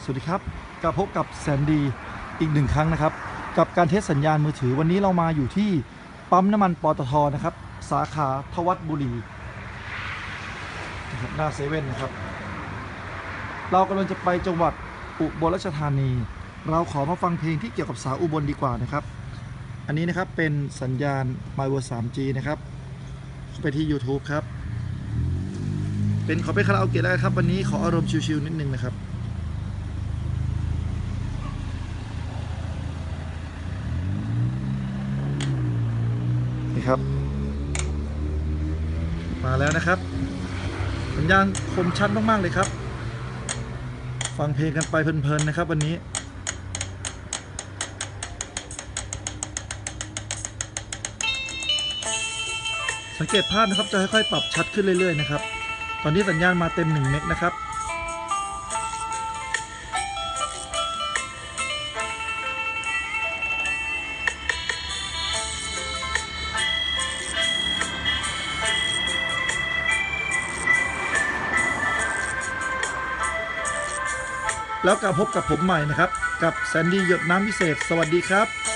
สวัสดีครับกลับพบกับแสนดีอีกหนึ่งครั้งนะครับกับการเทสสัญญาณมือถือวันนี้เรามาอยู่ที่ปั๊มน้ำมันปตทนะครับสาขาทวัดบุรีหน้าเซเว่นนะครับเรากำลังจะไปจังหวัดอุบลราชธานีเราขอมาฟังเพลงที่เกี่ยวกับสาวอุบลดีกว่านะครับอันนี้นะครับเป็นสัญญาณ MyWorld 3G นะครับไปที่ YouTube ครับขอเป็นคาราโอเกะแล้วครับวันนี้ขออารมณ์ชิลๆนิดนึงนะครับนี่ครับมาแล้วนะครับสัญญาณคมชัดมากๆเลยครับฟังเพลงกันไปเพลินๆนะครับวันนี้สังเกตภาพนะครับจะค่อยๆปรับชัดขึ้นเรื่อยๆนะครับตอนนี้สัญญาณมาเต็ม1 เมกนะครับแล้วกลับพบกับผมใหม่นะครับกับแซนดี้หยดน้ำพิเศษสวัสดีครับ